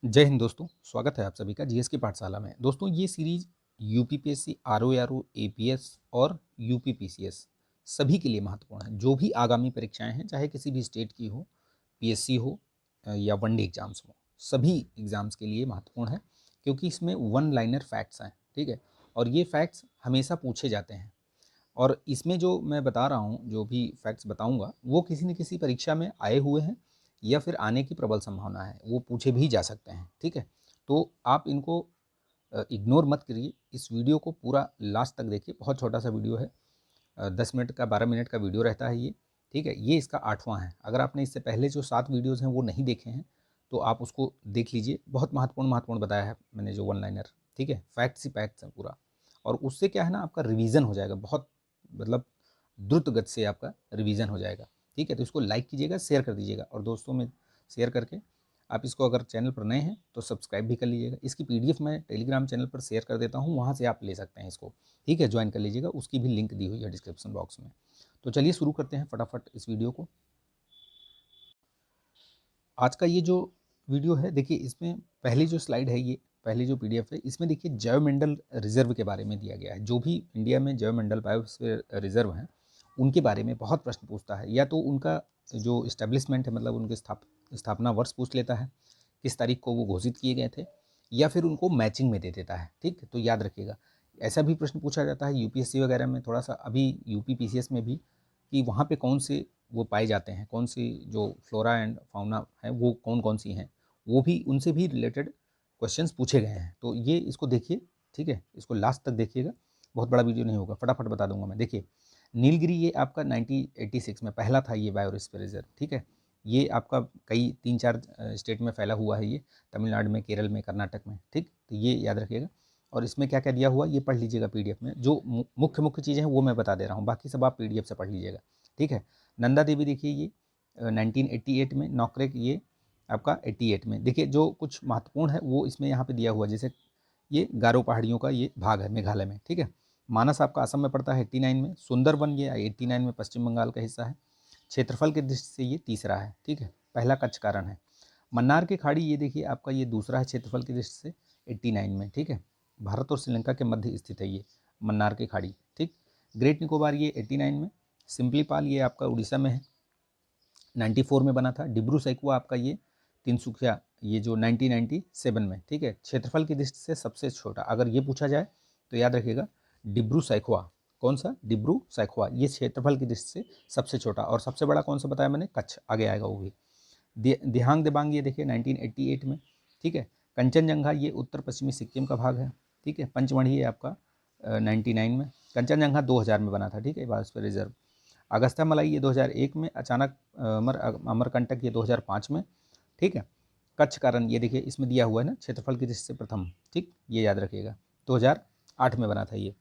जय हिंद दोस्तों, स्वागत है आप सभी का जीएस की पाठशाला में। दोस्तों ये सीरीज यूपीपीएससी, आरओ, एपीएस और यूपीपीसीएस सभी के लिए महत्वपूर्ण है। जो भी आगामी परीक्षाएं हैं, चाहे किसी भी स्टेट की हो, पीएससी हो या वनडे एग्जाम्स हो, सभी एग्जाम्स के लिए महत्वपूर्ण है क्योंकि इसमें वन लाइनर फैक्ट्स हैं। ठीक है, और ये फैक्ट्स हमेशा पूछे जाते हैं। और इसमें जो मैं बता रहा हूँ, जो भी फैक्ट्स बताऊँगा, वो किसी न किसी परीक्षा में आए हुए हैं या फिर आने की प्रबल संभावना है, वो पूछे भी जा सकते हैं। ठीक है, तो आप इनको इग्नोर मत करिए। इस वीडियो को पूरा लास्ट तक देखिए। बहुत छोटा सा वीडियो है, 10 मिनट का 12 मिनट का वीडियो रहता है ये। ठीक है, ये इसका 8वां है। अगर आपने इससे पहले जो 7 वीडियोज़ हैं वो नहीं देखे हैं तो आप उसको देख लीजिए। बहुत महत्वपूर्ण महत्वपूर्ण बताया है मैंने जो वन लाइनर। ठीक है, फैक्ट्स ही फैक्ट्स हैं पूरा। और उससे क्या है ना, आपका रिवीजन हो जाएगा, बहुत मतलब द्रुत गति से आपका रिवीजन हो जाएगा। ठीक है, तो इसको लाइक कीजिएगा, शेयर कर दीजिएगा और दोस्तों में शेयर करके आप इसको, अगर चैनल पर नए हैं तो सब्सक्राइब भी कर लीजिएगा। इसकी पीडीएफ मैं टेलीग्राम चैनल पर शेयर कर देता हूँ, वहाँ से आप ले सकते हैं इसको। ठीक है, ज्वाइन कर लीजिएगा, उसकी भी लिंक दी हुई है डिस्क्रिप्शन बॉक्स में। तो चलिए शुरू करते हैं फटाफट इस वीडियो को। आज का ये जो वीडियो है, देखिए इसमें पहली जो स्लाइड है, ये पहली जो पीडीएफ है, इसमें देखिए जैवमंडल रिजर्व के बारे में दिया गया है। जो भी इंडिया में जैवमंडल बायोस्फीयर रिजर्व हैं, उनके बारे में बहुत प्रश्न पूछता है। या तो उनका जो इस्टेब्लिशमेंट है, मतलब उनके स्थापना वर्ष पूछ लेता है, किस तारीख को वो घोषित किए गए थे, या फिर उनको मैचिंग में दे देता है। ठीक, तो याद रखिएगा, ऐसा भी प्रश्न पूछा जाता है यूपीएससी वगैरह में, थोड़ा सा अभी यूपी पीसीएस में भी, कि वहाँ पे कौन से वो पाए जाते हैं, कौन सी जो फ्लोरा एंड फाउना है वो कौन कौन सी हैं, वो भी उनसे भी रिलेटेड क्वेश्चंस पूछे गए हैं। तो ये इसको देखिए। ठीक है, इसको लास्ट तक देखिएगा, बहुत बड़ा वीडियो नहीं होगा, फटाफट बता दूंगा मैं। देखिए नीलगिरी ये आपका 1986 में पहला था ये बायोस्फीयर रिजर्व। ठीक है, ये आपका कई 3-4 स्टेट में फैला हुआ है, ये तमिलनाडु में, केरल में, कर्नाटक में। ठीक, तो ये याद रखिएगा। और इसमें क्या क्या दिया हुआ ये पढ़ लीजिएगा पीडीएफ में। जो मुख्य मुख्य चीज़ें हैं वो मैं बता दे रहा हूँ, बाकी सब आप पीडीएफ से पढ़ लीजिएगा। ठीक है, नंदा देवी देखिए ये 1988 में, नॉकरेक ये आपका 88 में। देखिए जो कुछ महत्वपूर्ण है वो इसमें यहाँ पे दिया हुआ, जैसे ये गारो पहाड़ियों का ये भाग है मेघालय में। ठीक है, मानस आपका असम में पड़ता है 89 में, सुंदरबन ये 89 में पश्चिम बंगाल का हिस्सा है। क्षेत्रफल की दृष्टि से ये तीसरा है। ठीक है, पहला कच्छ कारण है। मन्नार की खाड़ी ये देखिए आपका ये दूसरा है क्षेत्रफल की दृष्टि से 89 में। ठीक है, भारत और श्रीलंका के मध्य स्थित है ये मन्नार की खाड़ी। ठीक, ग्रेट निकोबार ये 89 में। सिंपलीपाल ये आपका उड़ीसा में है, 94 में बना था। डिब्रू सैखुआ आपका ये तिनसुकिया, ये जो 1997 में। ठीक है, क्षेत्रफल की दृष्टि से सबसे छोटा अगर ये पूछा जाए तो याद रखिएगा डिब्रू सैखुआ। कौन सा? डिब्रू सैखुआ, ये क्षेत्रफल की दृष्टि से सबसे छोटा। और सबसे बड़ा कौन सा बताया मैंने? कच्छ, आगे आएगा वो भी। दिहांग दिबांग ये देखिए 1988 में। ठीक है, कंचनजंगा ये उत्तर पश्चिमी सिक्किम का भाग है। ठीक है, पंचमढ़ी ये आपका 99 में। कंचनजंगा 2000 में बना था। ठीक है, बायोस्फीयर रिजर्व। अगस्त्या मलाई ये 2001 में। अचानक अमरकंटक ये 2005 में। ठीक है, कच्छ कारण ये देखिए इसमें दिया हुआ है ना, क्षेत्रफल की दृष्टि से प्रथम। ठीक, ये याद रखिएगा, 2008 में बना था ये।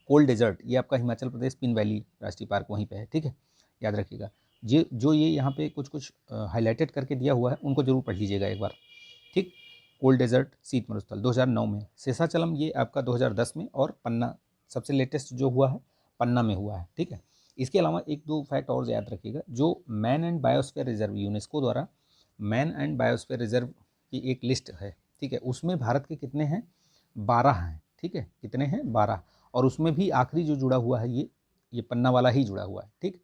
कोल्ड डेजर्ट ये आपका हिमाचल प्रदेश, पिन वैली राष्ट्रीय पार्क वहीं पे है। ठीक है, याद रखिएगा। ये यहाँ पे कुछ कुछ हाईलाइटेड करके दिया हुआ है, उनको जरूर पढ़ लीजिएगा एक बार। ठीक, कोल्ड डेजर्ट शीत मरुस्थल 2009 में। शेषाचलम ये आपका 2010 में। और पन्ना सबसे लेटेस्ट जो हुआ है पन्ना में हुआ है। ठीक है, इसके अलावा एक दो फैक्ट और याद रखिएगा। जो man and biosphere reserve UNESCO द्वारा मैन एंड बायोस्फीयर रिजर्व की एक लिस्ट है। ठीक है, उसमें भारत के कितने हैं? 12 हैं। ठीक है, कितने हैं? 12। और उसमें भी आखिरी जो जुड़ा हुआ है ये पन्ना वाला ही जुड़ा हुआ है। ठीक,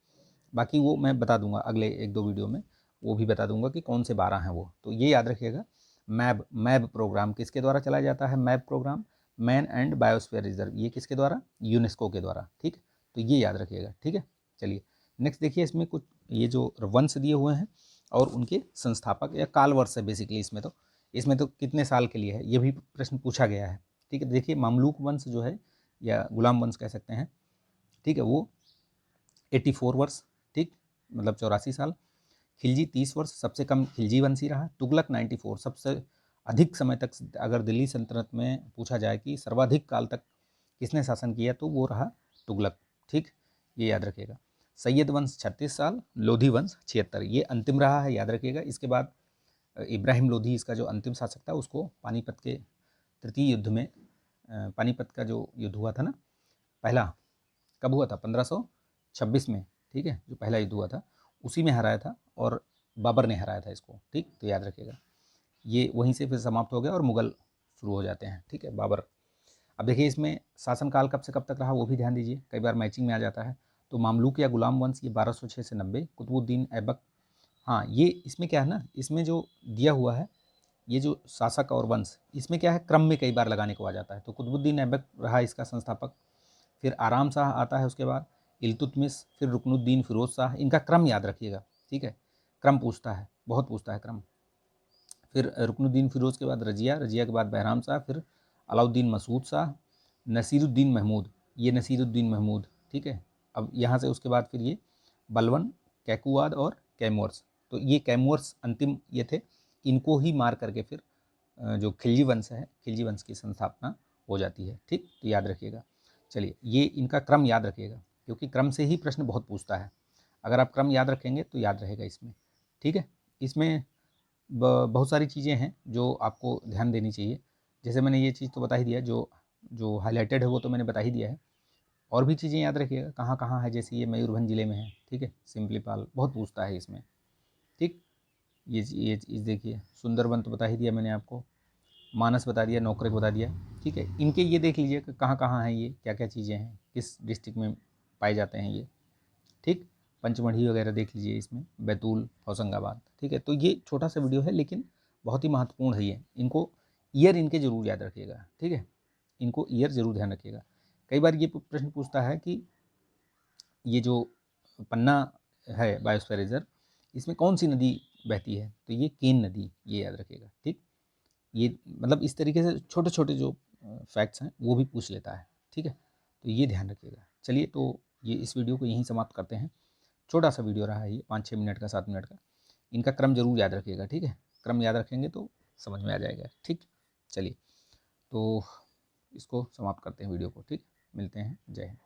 बाकी वो मैं बता दूंगा अगले एक दो वीडियो में, वो भी बता दूंगा कि कौन से 12 हैं वो। तो ये याद रखिएगा। मैब प्रोग्राम किसके द्वारा चलाया जाता है? MAB programme, man and biosphere reserve, ये किसके द्वारा? यूनेस्को के द्वारा। ठीक, तो ये याद रखिएगा। ठीक है, चलिए नेक्स्ट देखिए। इसमें कुछ ये जो वंश दिए हुए हैं और उनके संस्थापक या काल वर्ष है बेसिकली। इसमें तो कितने साल के लिए है ये भी प्रश्न पूछा गया है। ठीक है, देखिए मामलूक वंश जो है, या गुलाम वंश कह सकते हैं। ठीक है, वो 84 वर्ष। ठीक, मतलब 84 साल। खिलजी 30 वर्ष, सबसे कम खिलजी वंशी रहा। तुगलक 94, सबसे अधिक समय तक, अगर दिल्ली सल्तनत में पूछा जाए कि सर्वाधिक काल तक किसने शासन किया तो वो रहा तुगलक। ठीक, ये याद रखिएगा। सैयद वंश 36 साल, लोधी वंश 76, ये अंतिम रहा है, याद रखिएगा। इसके बाद इब्राहिम लोधी इसका जो अंतिम शासक था, उसको पानीपत के तृतीय युद्ध में, पानीपत का जो युद्ध हुआ था ना पहला, कब हुआ था? 1526 में। ठीक है, जो पहला युद्ध हुआ था उसी में हराया था, और बाबर ने हराया था इसको। ठीक, तो याद रखिएगा। ये वहीं से फिर समाप्त हो गया और मुग़ल शुरू हो जाते हैं, ठीक है, बाबर। अब देखिए इसमें शासनकाल कब से कब तक रहा वो भी ध्यान दीजिए, कई बार मैचिंग में आ जाता है। तो मामलूक या गुलाम वंश ये 1206 से 90, कुतुबुद्दीन ऐबक, हाँ ये इसमें क्या है ना, इसमें जो दिया हुआ है ये जो शासक और वंश, इसमें क्या है क्रम में कई बार लगाने को आ जाता है। तो कुतुबुद्दीन ऐबक रहा इसका संस्थापक, फिर आराम शाह आता है उसके बाद, इल्तुतमिश, फिर रुकनुद्दीन फिरोज शाह। इनका क्रम याद रखिएगा, ठीक है, क्रम पूछता है, बहुत पूछता है क्रम। फिर रुकनुद्दीन फिरोज के बाद रजिया, रजिया के बाद बहराम शाह, फिर अलाउद्दीन मसूद शाह, नसीरुद्दीन महमूद, ये नसीरुद्दीन महमूद, ठीक है। अब यहाँ से उसके बाद फिर ये बलवन, कैकुआद और कैमोर्स। तो ये कैमोर्स अंतिम ये थे, इनको ही मार करके फिर जो खिलजी वंश है, खिलजी वंश की संस्थापना हो जाती है, ठीक। तो याद रखिएगा, चलिए ये इनका क्रम याद रखिएगा, क्योंकि क्रम से ही प्रश्न बहुत पूछता है। अगर आप क्रम याद रखेंगे तो याद रहेगा इसमें, ठीक है। इसमें बहुत सारी चीज़ें हैं जो आपको ध्यान देनी चाहिए। जैसे मैंने ये चीज़ तो बता ही दिया, जो जो हाईलाइटेड है वो तो मैंने बता ही दिया है। और भी चीज़ें याद रखिएगा कहाँ कहाँ है, जैसे ये मयूरभंज ज़िले में है, ठीक है। सिंपलीपाल बहुत पूछता है इसमें, ठीक। ये चीज़ देखिए, सुंदरबन तो बता ही दिया मैंने आपको, मानस बता दिया, नौकरेक बता दिया, ठीक है। इनके ये देख लीजिए कि कहाँ कहाँ हैं, ये क्या क्या चीज़ें हैं, किस डिस्ट्रिक्ट में पाए जाते हैं ये, ठीक। पंचमढ़ी वगैरह देख लीजिए इसमें, बैतूल, होशंगाबाद, ठीक है। तो ये छोटा सा वीडियो है लेकिन बहुत ही महत्वपूर्ण है ये। इनको ईयर इनके ज़रूर याद रखिएगा, ठीक है, इनको ईयर ज़रूर ध्यान रखिएगा। कई बार ये प्रश्न पूछता है कि ये जो पन्ना है बायोस्फीयर रिजर्व, इसमें कौन सी नदी बहती है, तो ये केन नदी, ये याद रखिएगा, ठीक। ये मतलब इस तरीके से छोटे छोटे जो फैक्ट्स हैं वो भी पूछ लेता है, ठीक है। तो ये ध्यान रखिएगा। चलिए तो ये इस वीडियो को यहीं समाप्त करते हैं। छोटा सा वीडियो रहा है ये, 5-6 मिनट का, 7 मिनट का। इनका क्रम जरूर याद रखिएगा, ठीक है, क्रम याद रखेंगे तो समझ में आ जाएगा, ठीक। चलिए तो इसको समाप्त करते हैं वीडियो को, ठीक। मिलते हैं, जय हिंद।